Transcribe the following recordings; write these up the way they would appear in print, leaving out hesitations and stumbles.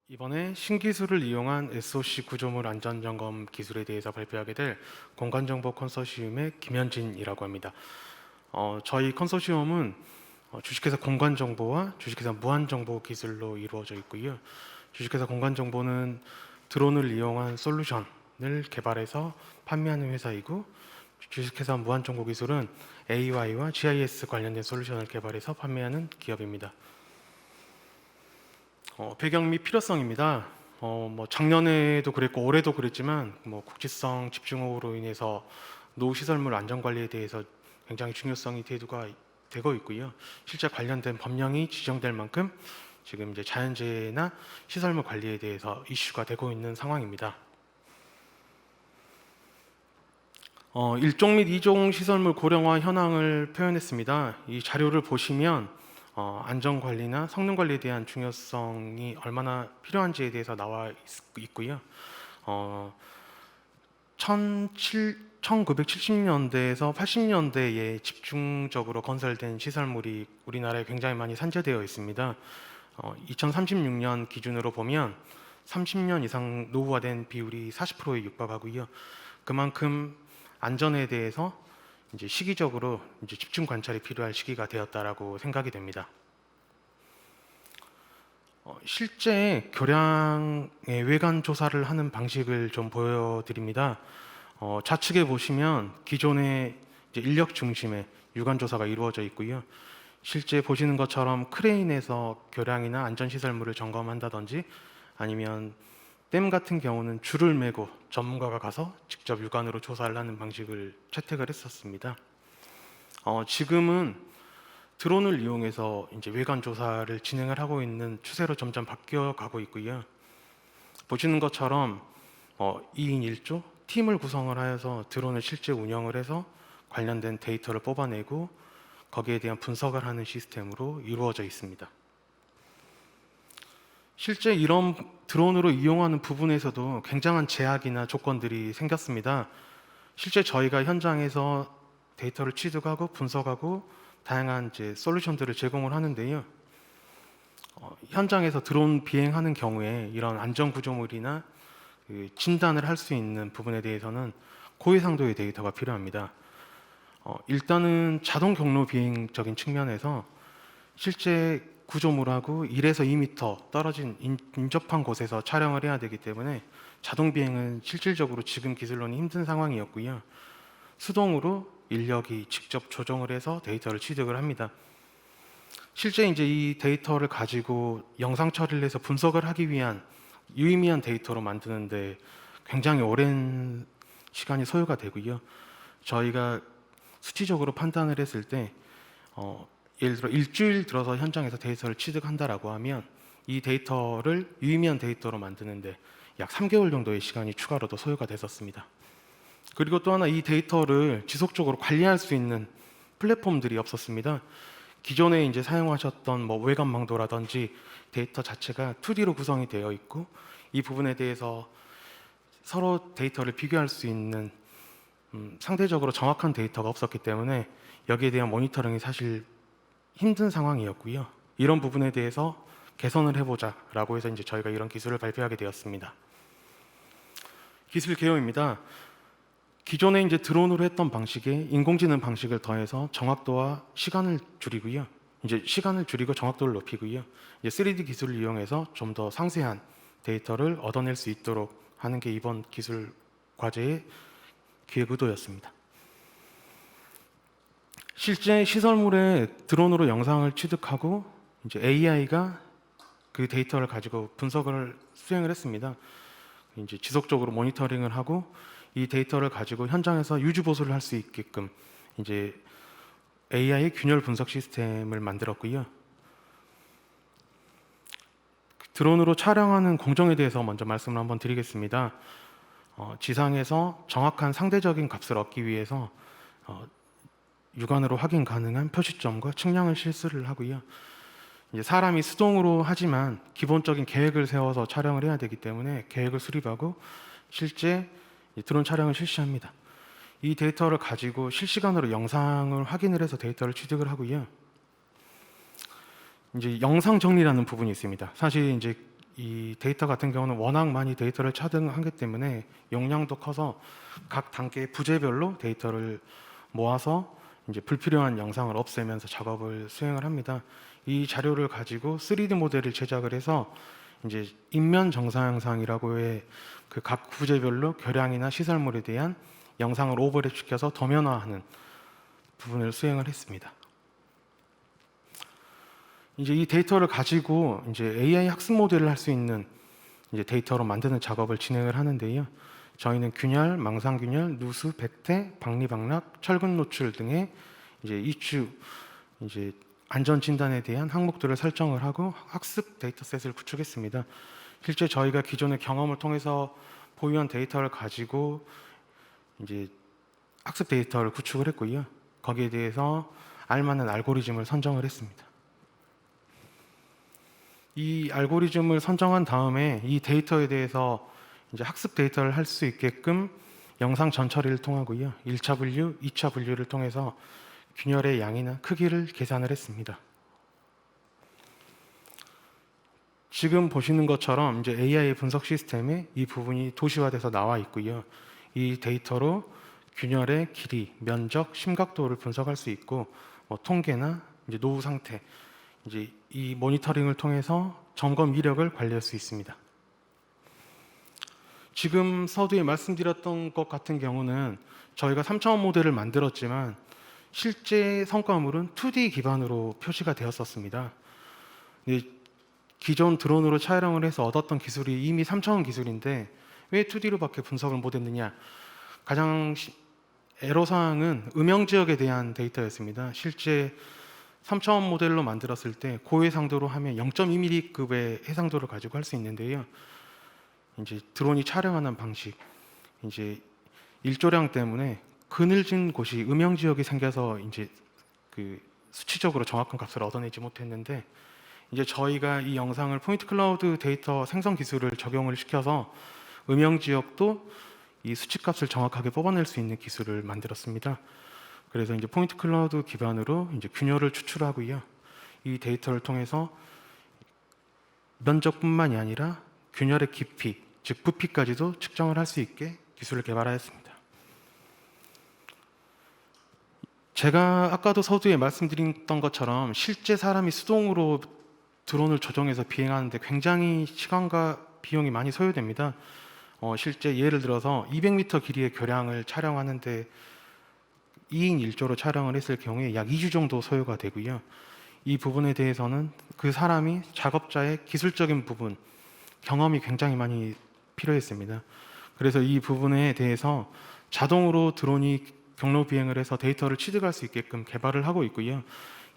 이번에 신기술을 이용한 SOC 구조물 안전점검 기술에 대해서 발표하게 될 공간정보 컨소시엄의 김현진이라고 합니다. 저희 컨소시엄은 주식회사 공간정보와 주식회사 무한정보 기술로 이루어져 있고요. 주식회사 공간정보는 드론을 이용한 솔루션을 개발해서 판매하는 회사이고, 주식회사 무한정보 기술은 AI와 GIS 관련된 솔루션을 개발해서 판매하는 기업입니다. 배경 및 필요성입니다. 작년에도 그랬고 올해도 그랬지만 국지성 집중호우로 인해서 노후 시설물 안전 관리에 대해서 굉장히 중요성이 대두가 되고 있고요. 실제 관련된 법령이 지정될 만큼 지금 이제 자연재해나 시설물 관리에 대해서 이슈가 되고 있는 상황입니다. 1종 및 2종 시설물 고령화 현황을 표현했습니다. 이 자료를 보시면 안전관리나 성능관리에 대한 중요성이 얼마나 필요한지에 대해서 나와 있고요. 1970년대에서 80년대에 집중적으로 건설된 시설물이 우리나라에 굉장히 많이 산재되어 있습니다. 2036년 기준으로 보면 30년 이상 노후화된 비율이 40%에 육박하고요. 그만큼 안전에 대해서 이제 시기적으로 이제 집중 관찰이 필요할 시기가 되었다라고 생각이 됩니다. 실제 교량의 외관 조사를 하는 방식을 좀 보여드립니다. 좌측에 보시면 기존의 이제 인력 중심의 유관 조사가 이루어져 있고요. 실제 보시는 것처럼 크레인에서 교량이나 안전시설물을 점검한다든지, 아니면 댐 같은 경우는 줄을 메고 전문가가 가서 직접 육안으로 조사를 하는 방식을 채택을 했었습니다. 지금은 드론을 이용해서 이제 외관 조사를 진행을 하고 있는 추세로 점점 바뀌어 가고 있고요. 보시는 것처럼 2인 1조 팀을 구성을 하여서 드론을 실제 운영을 해서 관련된 데이터를 뽑아내고 거기에 대한 분석을 하는 시스템으로 이루어져 있습니다. 실제 이런 드론으로 이용하는 부분에서도 굉장한 제약이나 조건들이 생겼습니다. 실제 저희가 현장에서 데이터를 취득하고 분석하고 다양한 이제 솔루션들을 제공을 하는데요. 현장에서 드론 비행하는 경우에 이런 안전 구조물이나 진단을 할 수 있는 부분에 대해서는 고해상도의 데이터가 필요합니다. 일단은 자동 경로 비행적인 측면에서 실제 구조물하고 1에서 2m 떨어진 인접한 곳에서 촬영을 해야 되기 때문에 자동 비행은 실질적으로 지금 기술로는 힘든 상황이었고요. 수동으로 인력이 직접 조정을 해서 데이터를 취득을 합니다. 실제 이제 이 데이터를 가지고 영상 처리를 해서 분석을 하기 위한 유의미한 데이터로 만드는데 굉장히 오랜 시간이 소요가 되고요. 저희가 수치적으로 판단을 했을 때 예를 들어 일주일 들어서 현장에서 데이터를 취득한다라고 하면 이 데이터를 유의미한 데이터로 만드는데 약 3개월 정도의 시간이 추가로 더 소요가 됐었습니다. 그리고 또 하나, 이 데이터를 지속적으로 관리할 수 있는 플랫폼들이 없었습니다. 기존에 이제 사용하셨던 외관망도라든지 데이터 자체가 2D로 구성이 되어 있고, 이 부분에 대해서 서로 데이터를 비교할 수 있는 상대적으로 정확한 데이터가 없었기 때문에 여기에 대한 모니터링이 사실 힘든 상황이었고요. 이런 부분에 대해서 개선을 해보자라고 해서 이제 저희가 이런 기술을 발표하게 되었습니다. 기술 개요입니다. 기존에 이제 드론으로 했던 방식에 인공지능 방식을 더해서 정확도와 시간을 줄이고요. 이제 시간을 줄이고 정확도를 높이고요. 이제 3D 기술을 이용해서 좀 더 상세한 데이터를 얻어낼 수 있도록 하는 게 이번 기술 과제의 기획 의도였습니다. 실제 시설물에 드론으로 영상을 취득하고 이제 AI가 그 데이터를 가지고 분석을 수행을 했습니다. 이제 지속적으로 모니터링을 하고 이 데이터를 가지고 현장에서 유지 보수를 할 수 있게끔 이제 AI 균열 분석 시스템을 만들었고요. 드론으로 촬영하는 공정에 대해서 먼저 말씀을 한번 드리겠습니다. 지상에서 정확한 상대적인 값을 얻기 위해서 육안으로 확인 가능한 표시점과 측량을 실시를 하고요. 이제 사람이 수동으로 하지만 기본적인 계획을 세워서 촬영을 해야 되기 때문에 계획을 수립하고 실제 드론 촬영을 실시합니다. 이 데이터를 가지고 실시간으로 영상을 확인을 해서 데이터를 취득을 하고요. 이제 영상 정리라는 부분이 있습니다. 사실 이제 이 데이터 같은 경우는 워낙 많이 데이터를 차등하기 때문에 용량도 커서 각 단계 부재별로 데이터를 모아서 이제 불필요한 영상을 없애면서 작업을 수행을 합니다. 이 자료를 가지고 3D 모델을 제작을 해서 이제 인면 정사 영상이라고의 그 각 부재별로 결양이나 시설물에 대한 영상을 오버랩 시켜서 도면화하는 부분을 수행을 했습니다. 이제 이 데이터를 가지고 이제 AI 학습 모델을 할 수 있는 이제 데이터로 만드는 작업을 진행을 하는데요. 저희는 균열, 망상균열, 누수, 백태, 박리박락, 철근 노출 등의 이제 이슈 이제 안전 진단에 대한 항목들을 설정을 하고 학습 데이터셋을 구축했습니다. 실제 저희가 기존의 경험을 통해서 보유한 데이터를 가지고 이제 학습 데이터를 구축을 했고요. 거기에 대해서 알맞는 알고리즘을 선정을 했습니다. 이 알고리즘을 선정한 다음에 이 데이터에 대해서 이제 학습 데이터를 할 수 있게끔 영상 전처리를 통하고요. 1차 분류, 2차 분류를 통해서 균열의 양이나 크기를 계산을 했습니다. 지금 보시는 것처럼 이제 AI 분석 시스템에 이 부분이 도시화돼서 나와 있고요. 이 데이터로 균열의 길이, 면적, 심각도를 분석할 수 있고 통계나 이제 노후 상태, 이제 이 모니터링을 통해서 점검 이력을 관리할 수 있습니다. 지금 서두에 말씀드렸던 것 같은 경우는 저희가 3차원 모델을 만들었지만 실제 성과물은 2D 기반으로 표시가 되었었습니다. 기존 드론으로 촬영을 해서 얻었던 기술이 이미 3차원 기술인데 왜 2D로밖에 분석을 못했느냐? 가장 애로사항은 음영 지역에 대한 데이터였습니다. 실제 3차원 모델로 만들었을 때 고해상도로 하면 0.2mm급의 해상도를 가지고 할 수 있는데요. 이제 드론이 촬영하는 방식, 이제 일조량 때문에 그늘진 곳이 음영 지역이 생겨서 이제 그 수치적으로 정확한 값을 얻어내지 못했는데 이제 저희가 이 영상을 포인트 클라우드 데이터 생성 기술을 적용을 시켜서 음영 지역도 이 수치값을 정확하게 뽑아낼 수 있는 기술을 만들었습니다. 그래서 이제 포인트 클라우드 기반으로 이제 균열을 추출하고요. 이 데이터를 통해서 면적뿐만이 아니라 균열의 깊이, 즉 부피까지도 측정을 할 수 있게 기술을 개발하였습니다. 제가 아까도 서두에 말씀드렸던 것처럼 실제 사람이 수동으로 드론을 조종해서 비행하는데 굉장히 시간과 비용이 많이 소요됩니다. 실제 예를 들어서 200m 길이의 교량을 촬영하는데 2인 1조로 촬영을 했을 경우에 약 2주 정도 소요가 되고요. 이 부분에 대해서는 그 사람이 작업자의 기술적인 부분, 경험이 굉장히 많이 필요했습니다. 그래서 이 부분에 대해서 자동으로 드론이 경로 비행을 해서 데이터를 취득할 수 있게끔 개발을 하고 있고요.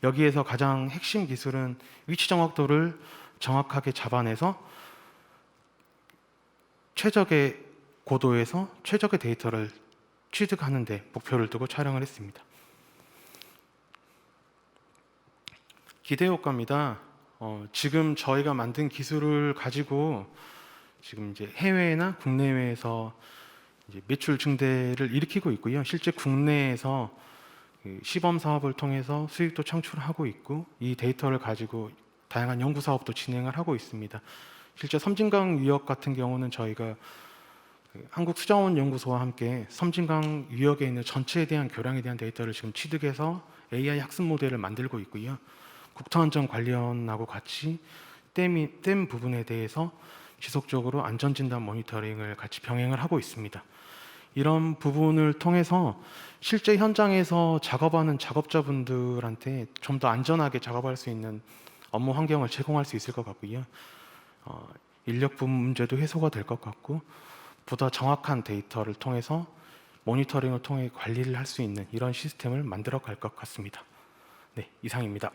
여기에서 가장 핵심 기술은 위치 정확도를 정확하게 잡아내서 최적의 고도에서 최적의 데이터를 취득하는 데 목표를 두고 촬영을 했습니다. 기대 효과입니다. 지금 저희가 만든 기술을 가지고 지금 이제 해외나 국내외에서 이제 매출 증대를 일으키고 있고요. 실제 국내에서 시범 사업을 통해서 수익도 창출하고 있고 이 데이터를 가지고 다양한 연구 사업도 진행을 하고 있습니다. 실제 섬진강 유역 같은 경우는 저희가 한국수자원연구소와 함께 섬진강 유역에 있는 전체에 대한 교량에 대한 데이터를 지금 취득해서 AI 학습 모델을 만들고 있고요. 국토안전관리원하고 같이 댐 부분에 대해서 지속적으로 안전진단 모니터링을 같이 병행을 하고 있습니다. 이런 부분을 통해서 실제 현장에서 작업하는 작업자분들한테 좀 더 안전하게 작업할 수 있는 업무 환경을 제공할 수 있을 것 같고요. 인력 문제도 해소가 될 것 같고 보다 정확한 데이터를 통해서 모니터링을 통해 관리를 할 수 있는 이런 시스템을 만들어 갈 것 같습니다. 네, 이상입니다.